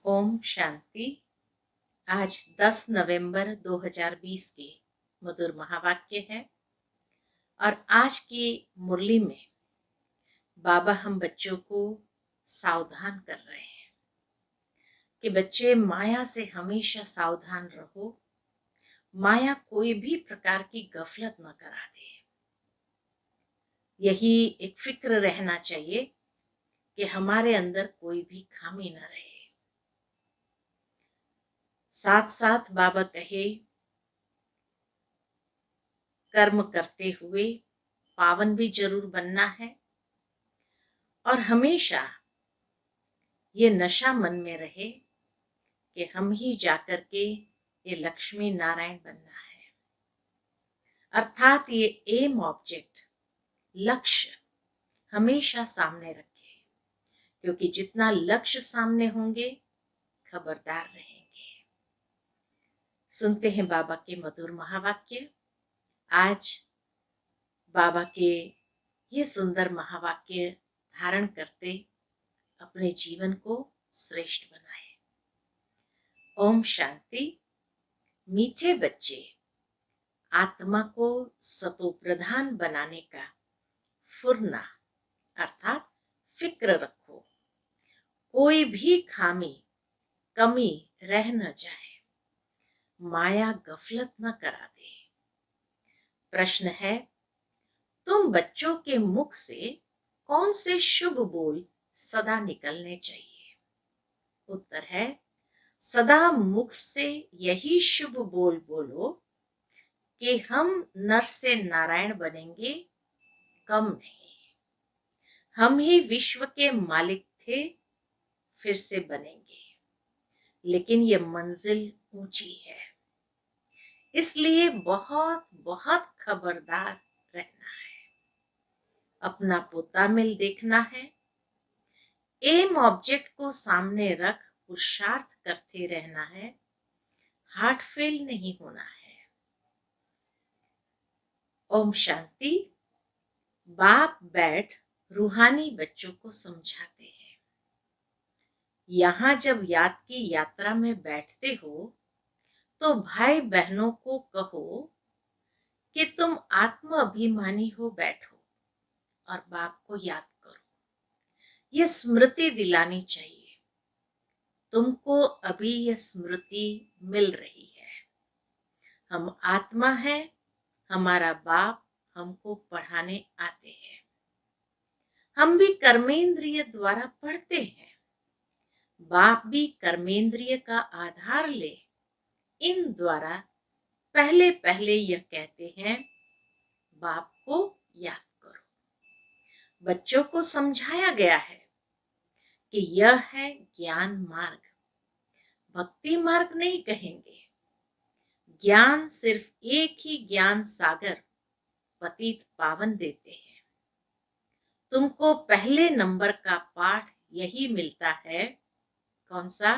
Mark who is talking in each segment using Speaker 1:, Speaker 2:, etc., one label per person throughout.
Speaker 1: ओम शांति। आज 10 नवंबर 2020 के मधुर महावाक्य है और आज की मुरली में बाबा हम बच्चों को सावधान कर रहे हैं कि बच्चे माया से हमेशा सावधान रहो। माया कोई भी प्रकार की गफलत न करा दे। यही एक फिक्र रहना चाहिए कि हमारे अंदर कोई भी खामी न रहे। साथ साथ बाबा कहे कर्म करते हुए पावन भी जरूर बनना है और हमेशा ये नशा मन में रहे कि हम ही जाकर के ये लक्ष्मी नारायण बनना है। अर्थात ये एम ऑब्जेक्ट लक्ष्य हमेशा सामने रखे, क्योंकि जितना लक्ष्य सामने होंगे खबरदार रहेंगे। सुनते हैं बाबा के मधुर महावाक्य। आज बाबा के ये सुंदर महावाक्य धारण करते अपने जीवन को श्रेष्ठ बनाए। ओम शांति। मीठे बच्चे, आत्मा को सतोप्रधान बनाने का फुरना अर्थात फिक्र रखो। कोई भी खामी कमी रह न जाए, माया गफलत न करा दे। प्रश्न है, तुम बच्चों के मुख से कौन से शुभ बोल सदा निकलने चाहिए? उत्तर है, सदा मुख से यही शुभ बोल बोलो कि हम नर से नारायण बनेंगे, कम नहीं। हम ही विश्व के मालिक थे, फिर से बनेंगे, लेकिन ये मंजिल ऊंची है, इसलिए बहुत बहुत खबरदार रहना है। अपना पोतामिल देखना है। एम ऑब्जेक्ट को सामने रख पुरुषार्थ करते रहना है। हार्ट फेल नहीं होना है। ओम शांति। बाप बैठ रूहानी बच्चों को समझाते हैं। यहाँ जब याद की यात्रा में बैठते हो तो भाई बहनों को कहो कि तुम आत्म अभिमानी हो बैठो और बाप को याद करो। ये स्मृति दिलानी चाहिए। तुमको अभी ये स्मृति मिल रही है। हम आत्मा है, हमारा बाप हमको पढ़ाने आते हैं। हम भी कर्मेंद्रिय द्वारा पढ़ते हैं। बाप भी कर्मेंद्रिय का आधार ले इन द्वारा पहले पहले यह कहते हैं, बाप को याद करो। बच्चों को समझाया गया है कि यह है ज्ञान मार्ग, भक्ति मार्ग नहीं कहेंगे। ज्ञान सिर्फ एक ही ज्ञान सागर पतित पावन देते हैं। तुमको पहले नंबर का पाठ यही मिलता है। कौन सा?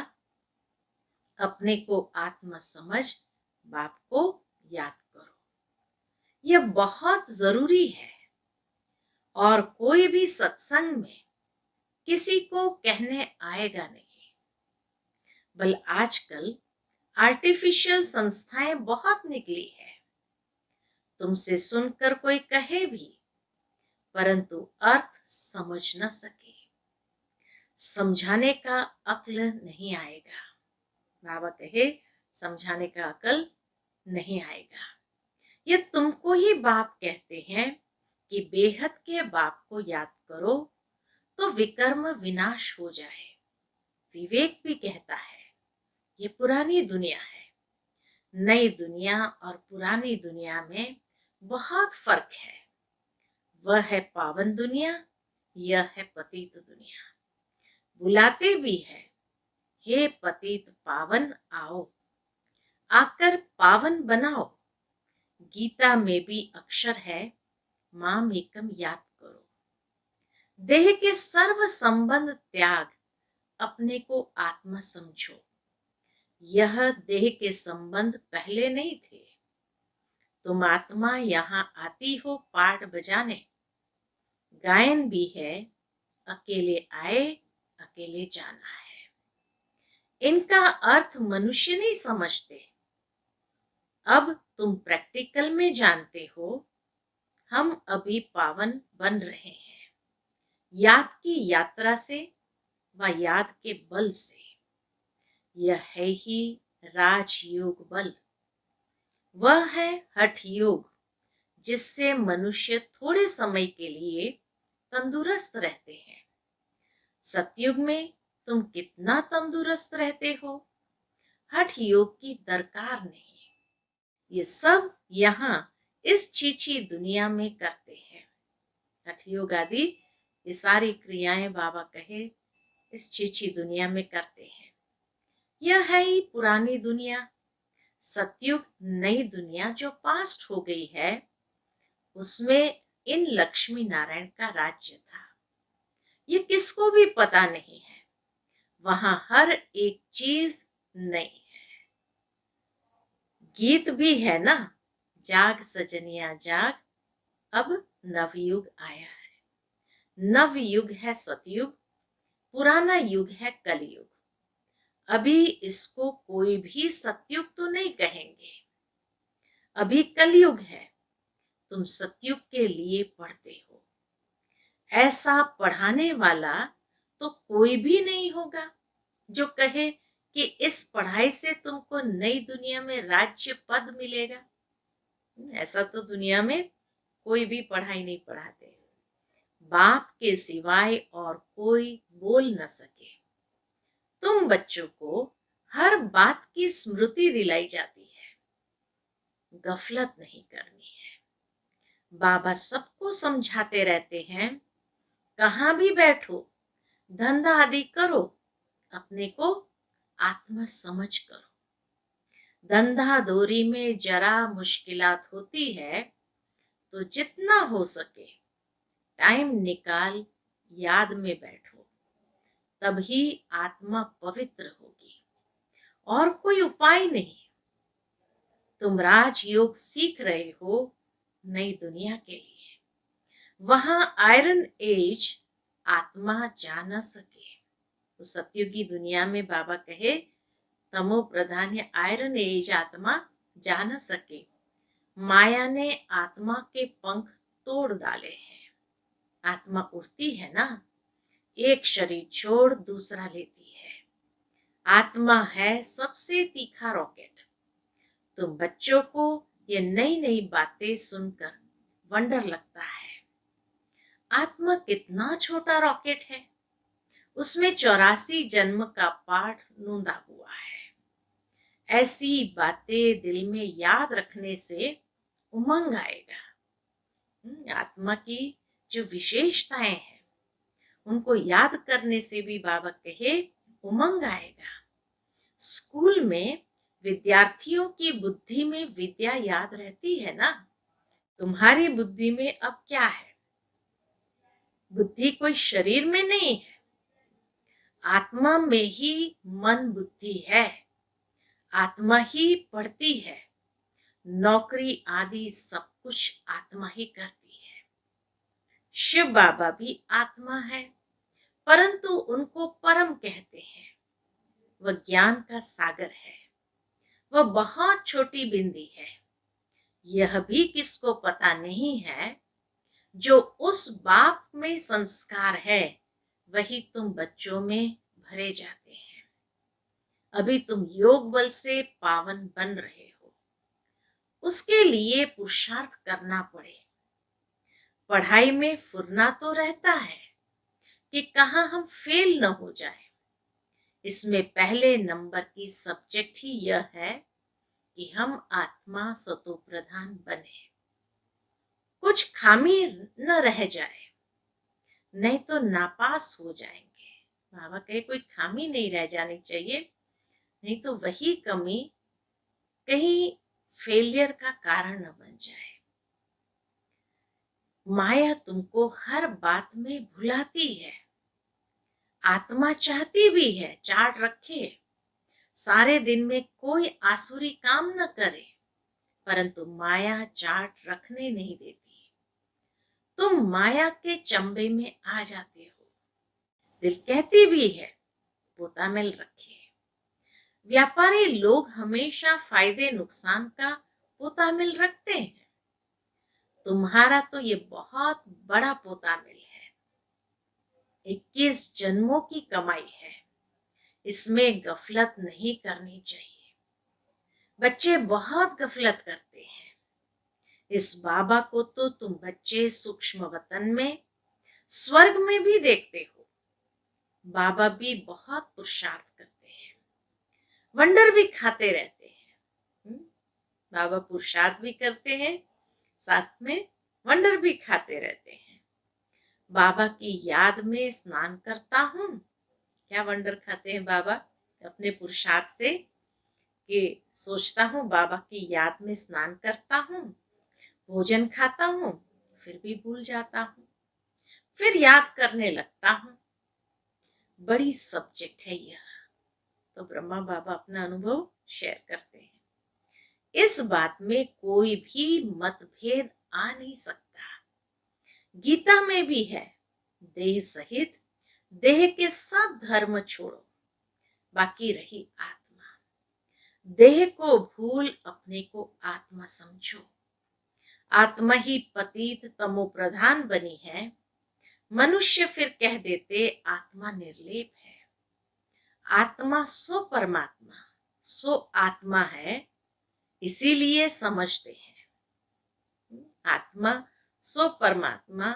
Speaker 1: अपने को आत्मा समझ, बाप को याद करो। यह बहुत जरूरी है और कोई भी सत्संग में किसी को कहने आएगा नहीं। बल आजकल आर्टिफिशियल संस्थाएं बहुत निकली है। तुमसे सुनकर कोई कहे भी, परंतु अर्थ समझ न सके, समझाने का अक्ल नहीं आएगा। बाबा कहे समझाने का अकल नहीं आएगा। ये तुमको ही बाप कहते हैं कि बेहद के बाप को याद करो तो विकर्म विनाश हो जाए। विवेक भी कहता है ये पुरानी दुनिया है। नई दुनिया और पुरानी दुनिया में बहुत फर्क है। वह है पावन दुनिया, यह है पतित दुनिया। बुलाते भी है, हे पतित पावन आओ, आकर पावन बनाओ। गीता में भी अक्षर है, माम एकम याद करो। देह के सर्व संबंध त्याग, अपने को आत्मा समझो। यह देह के संबंध पहले नहीं थे। तुम आत्मा यहाँ आती हो पाठ बजाने। गायन भी है, अकेले आए अकेले जाना है। इनका अर्थ मनुष्य नहीं समझते। अब तुम प्रैक्टिकल में जानते हो, हम अभी पावन बन रहे हैं, याद की यात्रा से व याद के बल से। यह है ही राजयोग बल। वह है हठ योग, जिससे मनुष्य थोड़े समय के लिए तंदुरुस्त रहते हैं। सतयुग में तुम कितना तंदुरुस्त रहते हो, हठ योग की दरकार नहीं। ये सब यहाँ इस चीची दुनिया में करते हैं। हठ योग आदि ये सारी क्रियाएं बाबा कहे इस चीची दुनिया में करते हैं। यह है ही पुरानी दुनिया। सतयुग नई दुनिया जो पास्ट हो गई है, उसमें इन लक्ष्मी नारायण का राज्य था। ये किसको भी पता नहीं है। वहां हर एक चीज नई है। गीत भी है ना, जाग सजनिया जाग, अब नवयुग आया है। नवयुग है सतयुग, पुराना युग है कलयुग। अभी इसको कोई भी सतयुग तो नहीं कहेंगे, अभी कलयुग है। तुम सतयुग के लिए पढ़ते हो। ऐसा पढ़ाने वाला तो कोई भी नहीं होगा जो कहे कि इस पढ़ाई से तुमको नई दुनिया में राज्य पद मिलेगा। ऐसा तो दुनिया में कोई भी पढ़ाई नहीं पढ़ाते। बाप के सिवाय और कोई बोल न सके। तुम बच्चों को हर बात की स्मृति दिलाई जाती है, गफलत नहीं करनी है। बाबा सबको समझाते रहते हैं, कहाँ भी बैठो, धंधा आदि करो, अपने को आत्मा समझ करो। धंधा दोरी में जरा मुश्किलात होती है, तो जितना हो सके टाइम निकाल याद में बैठो, तभी आत्मा पवित्र होगी। और कोई उपाय नहीं। तुम राजयोग सीख रहे हो नई दुनिया के लिए। वहां आयरन एज आत्मा जा न सके। तो सतयुगी दुनिया में बाबा कहे तमो प्रधान आयरन एज आत्मा जा न सके। माया ने आत्मा के पंख तोड़ डाले हैं। आत्मा उड़ती है ना, एक शरीर छोड़ दूसरा लेती है। आत्मा है सबसे तीखा रॉकेट। तुम बच्चों को ये नई नई बातें सुनकर वंडर लगता है। आत्मा कितना छोटा रॉकेट है, उसमें 84 जन्म का पाठ नूंदा हुआ है। ऐसी बातें दिल में याद रखने से उमंग आएगा। आत्मा की जो विशेषताएं हैं, उनको याद करने से भी बाबा कहे उमंग आएगा। स्कूल में विद्यार्थियों की बुद्धि में विद्या याद रहती है ना। तुम्हारी बुद्धि में अब क्या है? बुद्धि कोई शरीर में नहीं है, आत्मा में ही मन बुद्धि है। आत्मा ही पढ़ती है, नौकरी आदि सब कुछ आत्मा ही करती है। शिव बाबा भी आत्मा है, परंतु उनको परम कहते हैं। वह ज्ञान का सागर है, वह बहुत छोटी बिंदी है। यह भी किसको पता नहीं है, जो उस बाप में संस्कार है वही तुम बच्चों में भरे जाते हैं। अभी तुम योग बल से पावन बन रहे हो, उसके लिए पुरुषार्थ करना पड़े। पढ़ाई में फुरना तो रहता है कि कहाँ हम फेल न हो जाए। इसमें पहले नंबर की सब्जेक्ट ही यह है कि हम आत्मा सतो प्रधान बने, कुछ खामी न रह जाए, नहीं तो नापास हो जाएंगे। बाबा कहे कोई खामी नहीं रह जानी चाहिए, नहीं तो वही कमी कहीं फेलियर का कारण न बन जाए। माया तुमको हर बात में भुलाती है। आत्मा चाहती भी है चार्ट रखे, सारे दिन में कोई आसुरी काम न करे, परंतु माया चार्ट रखने नहीं देती। तुम माया के चंबे में आ जाते हो। दिल कहती भी है पोता मेल रखे, व्यापारी लोग हमेशा फायदे नुकसान का पोतामिल रखते हैं। तुम्हारा तो ये बहुत बड़ा पोतामिल है। 21 जन्मों की कमाई है। इसमें गफलत नहीं करनी चाहिए। बच्चे बहुत गफलत करते हैं। इस बाबा को तो तुम बच्चे सूक्ष्म वतन में, स्वर्ग में भी देखते हो। बाबा भी बहुत पुरुषार्थ करते हैं, वंडर भी खाते रहते हैं। बाबा पुरुषार्थ भी करते हैं, साथ में वंडर भी खाते रहते हैं। बाबा की याद में स्नान करता हूँ। क्या वंडर खाते हैं बाबा अपने पुरुषार्थ से, कि सोचता हूँ बाबा की याद में स्नान करता हूँ, भोजन खाता हूँ, फिर भी भूल जाता हूँ, फिर याद करने लगता हूँ। बड़ी सब्जेक्ट है यह। तो ब्रह्मा बाबा अपना अनुभव शेयर करते हैं। इस बात में कोई भी मतभेद आ नहीं सकता। गीता में भी है, देह सहित देह के सब धर्म छोड़ो, बाकी रही आत्मा। देह को भूल अपने को आत्मा समझो। आत्मा ही पतित तमो प्रधान बनी है। मनुष्य फिर कह देते आत्मा निर्लेप है। आत्मा सो परमात्मा, सो आत्मा है, इसीलिए समझते हैं। आत्मा सो परमात्मा,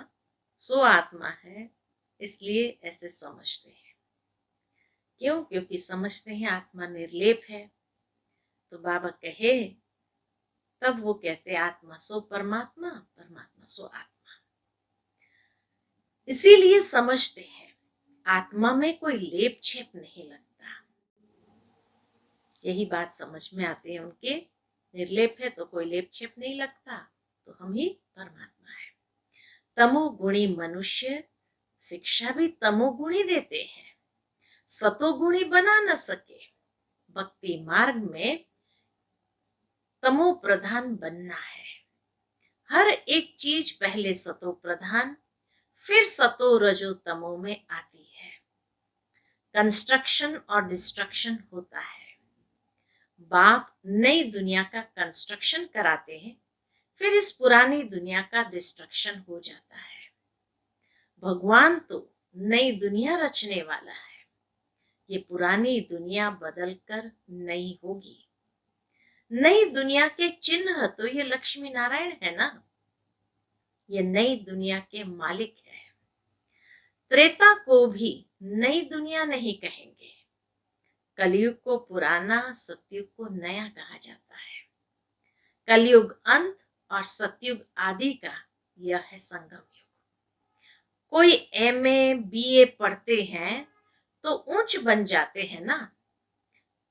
Speaker 1: सो आत्मा है, इसलिए ऐसे समझते हैं। क्यों? क्योंकि समझते हैं आत्मा निर्लेप है। तो बाबा कहे, तब वो कहते आत्मा सो परमात्मा, परमात्मा सो आत्मा। इसीलिए समझते हैं आत्मा में कोई लेप छेप नहीं लगता। यही बात समझ में आती है उनके। निर्लेप है तो कोई लेप छेप नहीं लगता, तो हम ही परमात्मा है। तमोगुणी मनुष्य शिक्षा भी तमोगुणी देते हैं, सतोगुणी बना न सके। भक्ति मार्ग में तमो प्रधान बनना है। हर एक चीज पहले सतो प्रधान, फिर सतो रजो तमो में आती है। कंस्ट्रक्शन और डिस्ट्रक्शन होता है। बाप नई दुनिया का कंस्ट्रक्शन कराते हैं, फिर इस पुरानी दुनिया का डिस्ट्रक्शन हो जाता है। भगवान तो नई दुनिया रचने वाला है। ये पुरानी दुनिया बदलकर नई होगी। नई दुनिया के चिन्ह तो ये लक्ष्मी नारायण है ना। ये नई दुनिया के मालिक है। त्रेता को भी नई दुनिया नहीं कहेंगे। कलयुग को पुराना, सतयुग को नया कहा जाता है। कलयुग अंत और सतयुग आदि का यह है संगम युग। कोई एमए बीए पढ़ते हैं तो ऊंच बन जाते हैं ना।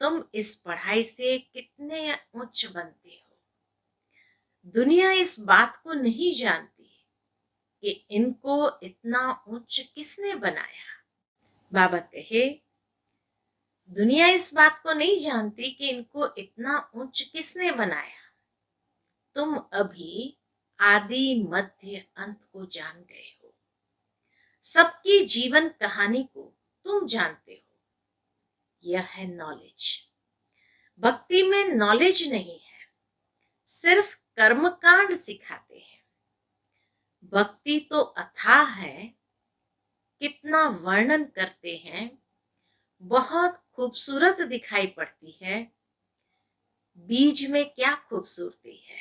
Speaker 1: तुम इस पढ़ाई से कितने ऊंच बनते हो। दुनिया इस बात को नहीं जानती कि इनको इतना ऊंच किसने बनाया। बाबा कहे, दुनिया इस बात को नहीं जानती कि इनको इतना ऊंच किसने बनाया। तुम अभी आदि मध्य अंत को जान गए हो। सबकी जीवन कहानी को तुम जानते हो। यह है नॉलेज। भक्ति में नॉलेज नहीं है, सिर्फ कर्मकांड सिखाते हैं। भक्ति तो अथाह है, कितना वर्णन करते हैं, बहुत खूबसूरत दिखाई पड़ती है। बीज में क्या खूबसूरती है।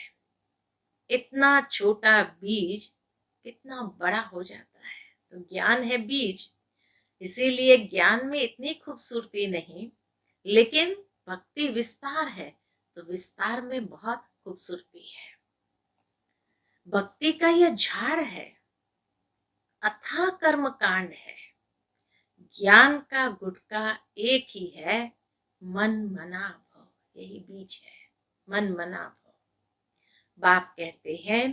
Speaker 1: इतना छोटा बीज कितना बड़ा हो जाता है। तो ज्ञान है बीज, इसीलिए ज्ञान में इतनी खूबसूरती नहीं, लेकिन भक्ति विस्तार है तो विस्तार में बहुत खूबसूरती है। भक्ति का यह झाड़ है, अथाह कर्म कांड है। ज्ञान का गुटका एक ही है, मन मना भव, यही बीज है, मन मना भव। बाप कहते हैं,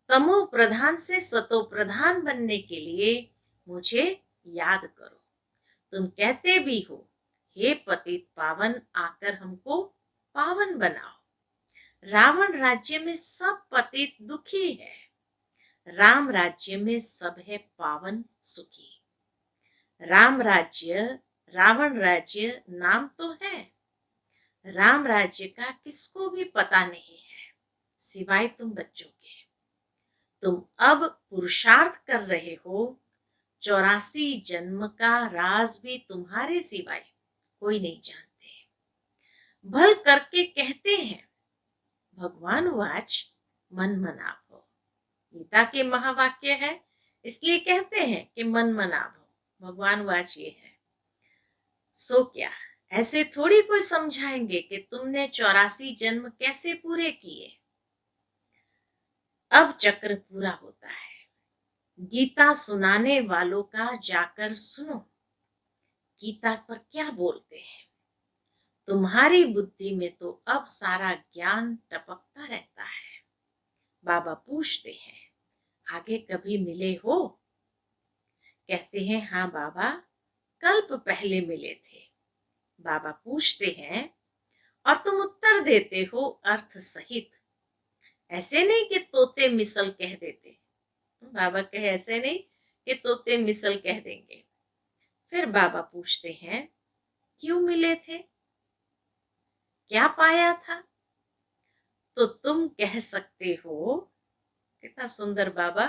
Speaker 1: तमो प्रधान से सतो प्रधान बनने के लिए मुझे याद करो। तुम कहते भी हो, हे पतित पावन, आकर हमको पावन बनाओ। रावण राज्य में सब पतित दुखी है, राम राज्य में सब है पावन सुखी। राम राज्य, रावण राज्य नाम तो है, राम राज्य का किसको भी पता नहीं है सिवाय तुम बच्चों के। तुम अब पुरुषार्थ कर रहे हो, 84 जन्म का राज भी तुम्हारे सिवाय कोई नहीं जानते। भल करके कहते हैं, भगवान वाच मन मनाभो। गीता के महावाक्य है, इसलिए कहते हैं कि मन मनाभो, भगवान वाच ये है। सो क्या ऐसे थोड़ी कोई समझाएंगे कि तुमने 84 जन्म कैसे पूरे किए। अब चक्र पूरा होता है। गीता सुनाने वालों का जाकर सुनो, गीता पर क्या बोलते हैं। तुम्हारी बुद्धि में तो अब सारा ज्ञान टपकता रहता है। बाबा पूछते हैं, आगे कभी मिले हो? कहते हैं, हाँ बाबा, कल्प पहले मिले थे। बाबा पूछते हैं, और तुम उत्तर देते हो अर्थ सहित। ऐसे नहीं कि तोते मिसल कह देते। बाबा कहे ऐसे नहीं कि तोते मिसल कह देंगे। फिर बाबा पूछते हैं, क्यों मिले थे, क्या पाया था? तो तुम कह सकते हो। कितना सुंदर बाबा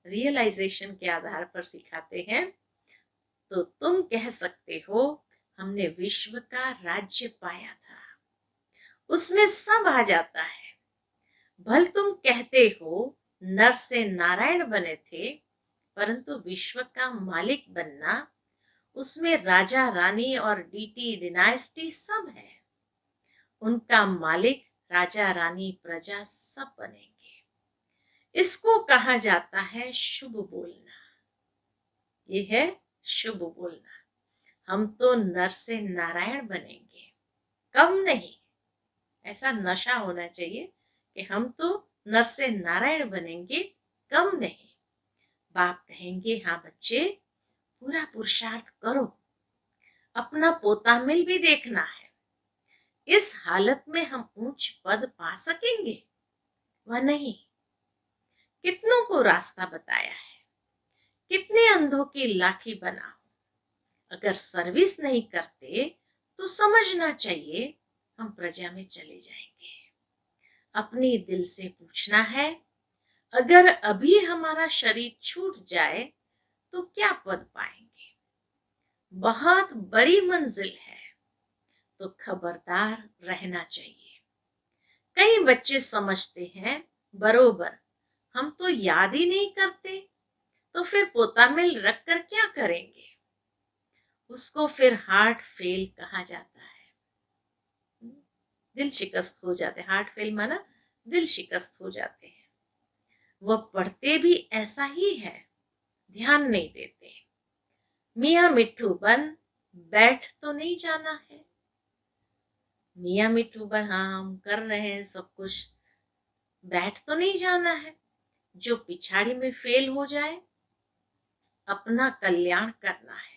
Speaker 1: रियलाइजेशन के आधार पर सिखाते हैं। तो तुम कह सकते हो, हमने विश्व का राज्य पाया था, उसमें सब आ जाता है। भल तुम कहते हो नर से नारायण बने थे, परंतु विश्व का मालिक बनना, उसमें राजा रानी और डीटी डिनाइस्टी सब है। उनका मालिक राजा रानी प्रजा सब बनेंगे। इसको कहा जाता है शुभ बोलना। ये है शुभ बोलना। हम तो नर से नारायण बनेंगे, कम नहीं। ऐसा नशा होना चाहिए कि हम तो नर से नारायण बनेंगे, कम नहीं। बाप कहेंगे, हाँ बच्चे, पूरा पुरुषार्थ करो, अपना पोता मिल भी देखना है। इस हालत में हम ऊंच पद पा सकेंगे वह नहीं। कितनों को रास्ता बताया है, कितने अंधों की लाठी बना। अगर सर्विस नहीं करते तो समझना चाहिए हम प्रजा में चले जाएंगे। अपनी दिल से पूछना है, अगर अभी हमारा शरीर छूट जाए तो क्या पद पाएंगे। बहुत बड़ी मंजिल है, तो खबरदार रहना चाहिए। कई बच्चे समझते हैं, बरोबर हम तो याद ही नहीं करते, तो फिर पोता मिल रख कर क्या करेंगे। उसको फिर हार्ट फेल कहा जाता है। दिल शिकस्त हो जाते हैं। हार्ट फेल माना दिल शिकस्त हो जाते हैं। वह पढ़ते भी ऐसा ही है, ध्यान नहीं देते। मियाँ मिट्ठू बन, बैठ तो नहीं जाना है। मियाँ मिट्ठू बन, हाँ हम कर रहे हैं सब कुछ, बैठ तो नहीं जाना है। जो पिछाड़ी में फेल हो जाए, अपना कल्याण करना है।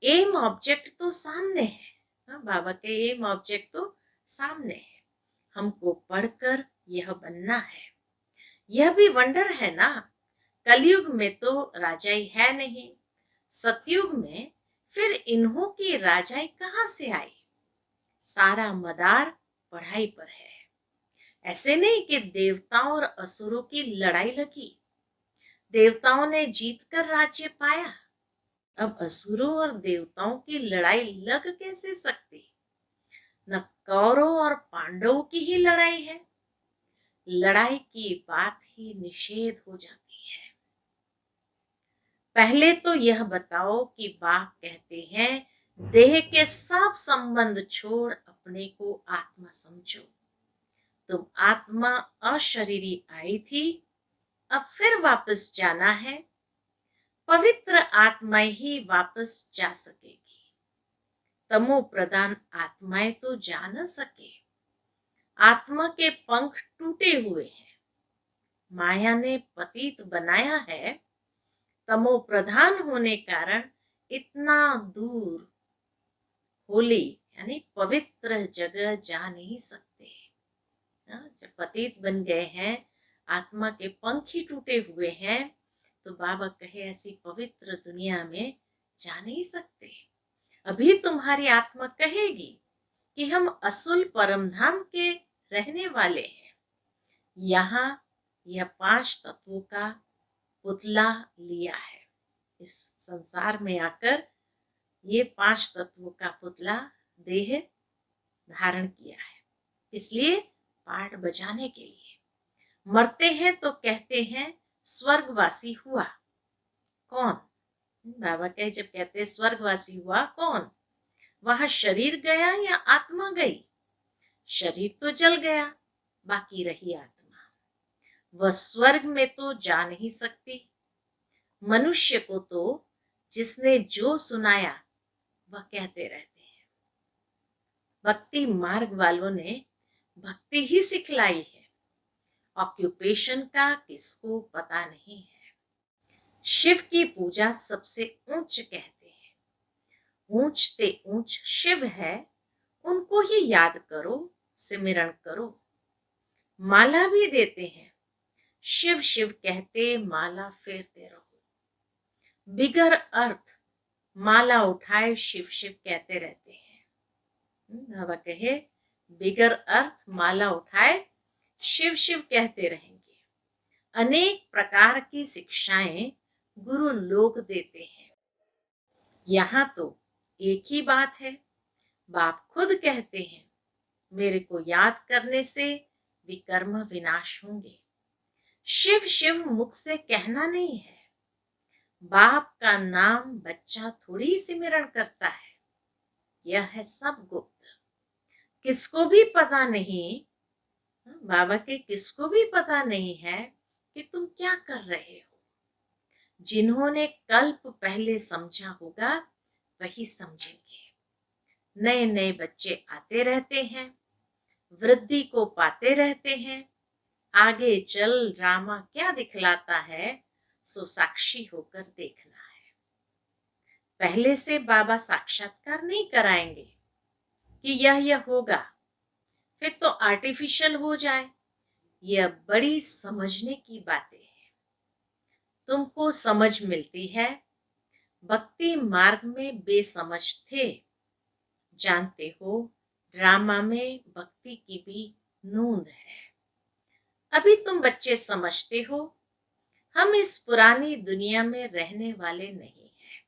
Speaker 1: एम ऑब्जेक्ट तो सामने है। हाँ, बाबा के एम ऑब्जेक्ट तो सामने है। हमको पढ़कर यह बनना है। यह भी वंडर है ना, कलयुग में तो राजाई है नहीं, सतयुग में फिर इन्हों की राजाई कहाँ से आई। सारा मदार पढ़ाई पर है। ऐसे नहीं कि देवताओं और असुरों की लड़ाई लगी, देवताओं ने जीतकर राज्य पाया। अब असुरों और देवताओं की लड़ाई लग कैसे सकती। न कौरवों और पांडवों की ही लड़ाई है। लड़ाई की बात ही निषेध हो जाती है। पहले तो यह बताओ कि बाप कहते हैं, देह के सब संबंध छोड़ अपने को आत्मा समझो। तुम आत्मा अशरीरी आई थी, अब फिर वापस जाना है। पवित्र आत्माएं ही वापस जा सकेगी। तमो प्रधान आत्माएं तो जा न सके। आत्मा के पंख टूटे हुए हैं, माया ने पतित बनाया है। तमो प्रधान होने कारण इतना दूर होली यानी पवित्र जगह जा नहीं सकते। जब पतित बन गए हैं, आत्मा के पंख ही टूटे हुए हैं, तो बाबा कहे ऐसी पवित्र दुनिया में जा नहीं सकते। अभी तुम्हारी आत्मा कहेगी कि हम असुल परमधाम के रहने वाले हैं। यहाँ यह 5 तत्वों का पुतला लिया है। इस संसार में आकर ये 5 तत्वों का पुतला देह धारण किया है, इसलिए पाठ बजाने के लिए। मरते हैं तो कहते हैं स्वर्गवासी हुआ। कौन? बाबा कहे जब कहते हैं स्वर्गवासी हुआ, कौन? वहां शरीर गया या आत्मा गई? शरीर तो जल गया, बाकी रही आत्मा। वह स्वर्ग में तो जा नहीं सकती। मनुष्य को तो जिसने जो सुनाया वह कहते रहते हैं। भक्ति मार्ग वालों ने भक्ति ही सिखलाई है। ऑक्यूपेशन का किसको पता नहीं है। शिव की पूजा सबसे ऊंच कहते हैं। ऊंचते ऊंच शिव है, उनको ही याद करो, सिमरण करो। माला भी देते हैं, शिव शिव कहते माला फेरते रहो। बिगर अर्थ माला उठाए शिव शिव कहते रहते हैं। बाबा कहे बिगर अर्थ माला उठाए शिव शिव कहते रहेंगे। अनेक प्रकार की शिक्षाएं गुरु लोग देते हैं। यहाँ तो एक ही बात है। बाप खुद कहते हैं मेरे को याद करने से विकर्म विनाश होंगे। शिव शिव मुख से कहना नहीं है। बाप का नाम बच्चा थोड़ी सिमरण करता है। यह है सब गुप्त, किसको भी पता नहीं। बाबा के किसको भी पता नहीं है कि तुम क्या कर रहे हो। जिन्होंने कल्प पहले समझा होगा वही समझेंगे। नए नए बच्चे आते रहते हैं, वृद्धि को पाते रहते हैं। आगे चल ड्रामा क्या दिखलाता है, सो साक्षी होकर देखना है। पहले से बाबा साक्षात्कार नहीं कराएंगे कि यह होगा, फिर तो आर्टिफिशियल हो जाए। यह बड़ी समझने की बातें हैं। तुमको समझ मिलती है। भक्ति मार्ग में बेसमझ थे। जानते हो ड्रामा में भक्ति की भी नूंद है। अभी तुम बच्चे समझते हो हम इस पुरानी दुनिया में रहने वाले नहीं हैं।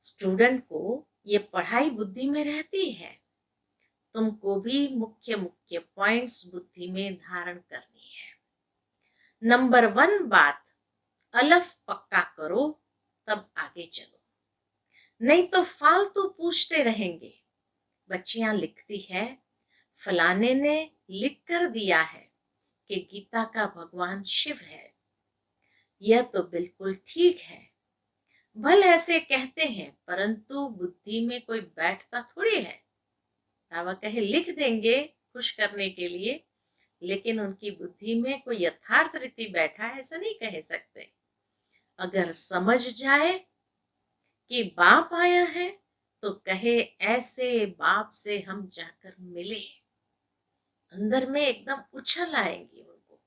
Speaker 1: स्टूडेंट को ये पढ़ाई बुद्धि में रहती है। तुमको भी मुख्य मुख्य पॉइंट्स बुद्धि में धारण करनी है। नंबर 1 बात, अलफ पक्का करो तब आगे चलो, नहीं तो फालतू पूछते रहेंगे। बच्चियां लिखती है फलाने ने लिख कर दिया है कि गीता का भगवान शिव है। यह तो बिल्कुल ठीक है। भले ऐसे कहते हैं, परंतु बुद्धि में कोई बैठता थोड़ी है। बाबा कहे लिख देंगे खुश करने के लिए, लेकिन उनकी बुद्धि में कोई यथार्थ रीति बैठा है ऐसा नहीं कह सकते। अगर समझ जाए कि बाप आया है तो कहे ऐसे बाप से हम जाकर मिले। अंदर में एकदम उछल आएंगी उनको।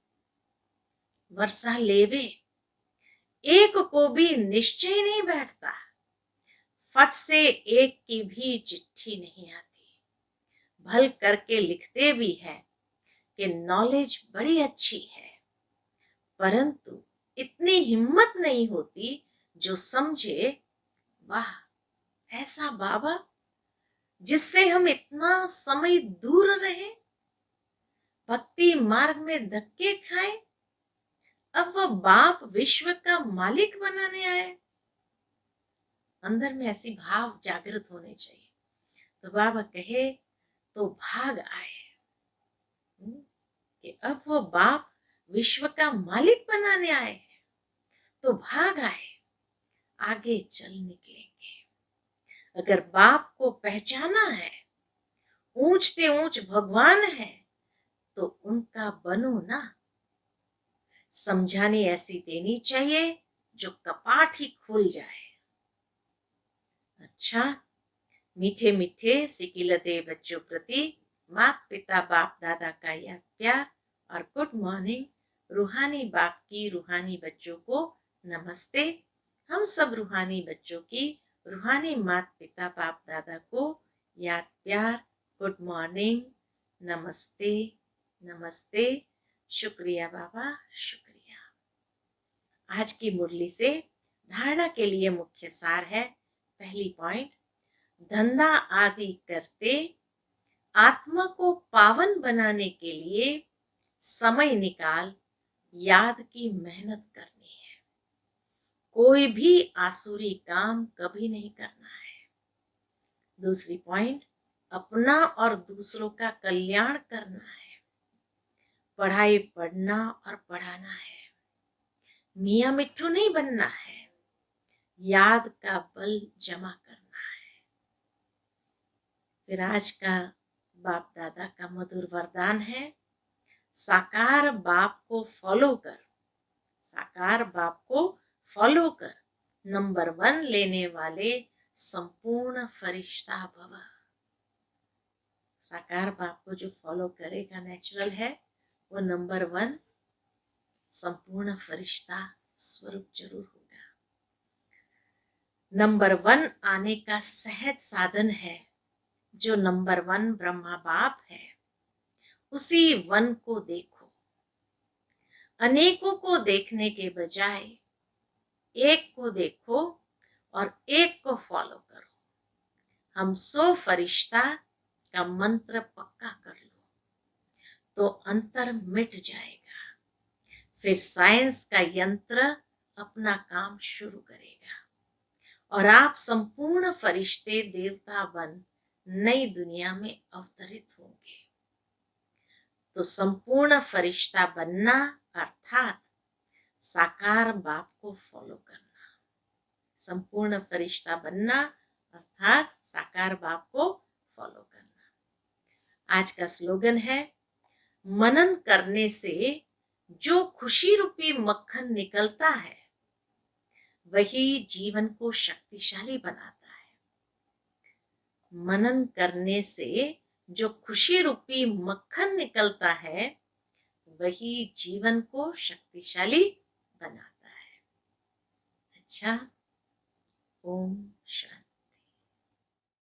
Speaker 1: वर्षा लेवे, एक को भी निश्चय नहीं बैठता। फट से एक की भी चिट्ठी नहीं आती। भल करके लिखते भी है कि नॉलेज बड़ी अच्छी है, परंतु इतनी हिम्मत नहीं होती जो समझे वाह ऐसा बाबा जिससे हम इतना समय दूर रहे, भक्ति मार्ग में धक्के खाए, अब वह बाप विश्व का मालिक बनाने आए। अंदर में ऐसी भाव जागृत होने चाहिए। तो बाबा कहे तो भाग आए कि अब वो बाप विश्व का मालिक बनाने आए हैं, तो भाग आए, आगे चल निकलेंगे। अगर बाप को पहचाना है, ऊंचते ऊंच भगवान है, तो उनका बनो ना। समझाने ऐसी देनी चाहिए जो कपाट ही खुल जाए। अच्छा, मीठे मीठे सिकिलते बच्चों प्रति माता पिता बाप दादा का याद प्यार और गुड मॉर्निंग। रूहानी बाप की रूहानी बच्चों को नमस्ते। हम सब रूहानी बच्चों की रूहानी माता पिता बाप दादा को याद प्यार, गुड मॉर्निंग, नमस्ते, नमस्ते, शुक्रिया बाबा, शुक्रिया। आज की मुरली से धारणा के लिए मुख्य सार है। पहली पॉइंट, धंधा आदि करते आत्मा को पावन बनाने के लिए समय निकाल याद की मेहनत करनी है। कोई भी आसुरी काम कभी नहीं करना है। दूसरी पॉइंट, अपना और दूसरों का कल्याण करना है। पढ़ाई पढ़ना और पढ़ाना है। मियाँ मिट्ठू नहीं बनना है। याद का बल जमा करना है। फिर आज का बाप दादा का मधुर वरदान है, साकार बाप को फॉलो कर, साकार बाप को फॉलो कर, नंबर 1 लेने वाले संपूर्ण फरिश्ता भव। साकार बाप को जो फॉलो करेगा नेचुरल है, वो नंबर 1 संपूर्ण फरिश्ता स्वरूप जरूर होगा। नंबर 1 आने का सहज साधन है, जो नंबर 1 ब्रह्मा बाप है। उसी 1 को देखो। अनेकों को देखने के बजाय एक को देखो और एक को फॉलो करो। हम 100 फरिश्ता का मंत्र पक्का कर लो तो अंतर मिट जाएगा। फिर साइंस का यंत्र अपना काम शुरू करेगा और आप संपूर्ण फरिश्ते देवता बन नई दुनिया में अवतरित होंगे। तो संपूर्ण फरिश्ता बनना अर्थात साकार बाप को फॉलो करना। संपूर्ण फरिश्ता बनना अर्थात साकार बाप को फॉलो करना। आज का स्लोगन है, मनन करने से जो खुशी रूपी मक्खन निकलता है वही जीवन को शक्तिशाली बनाता है। मनन करने से जो खुशी रूपी मक्खन निकलता है वही जीवन को शक्तिशाली बनाता है। अच्छा, ओम शांति।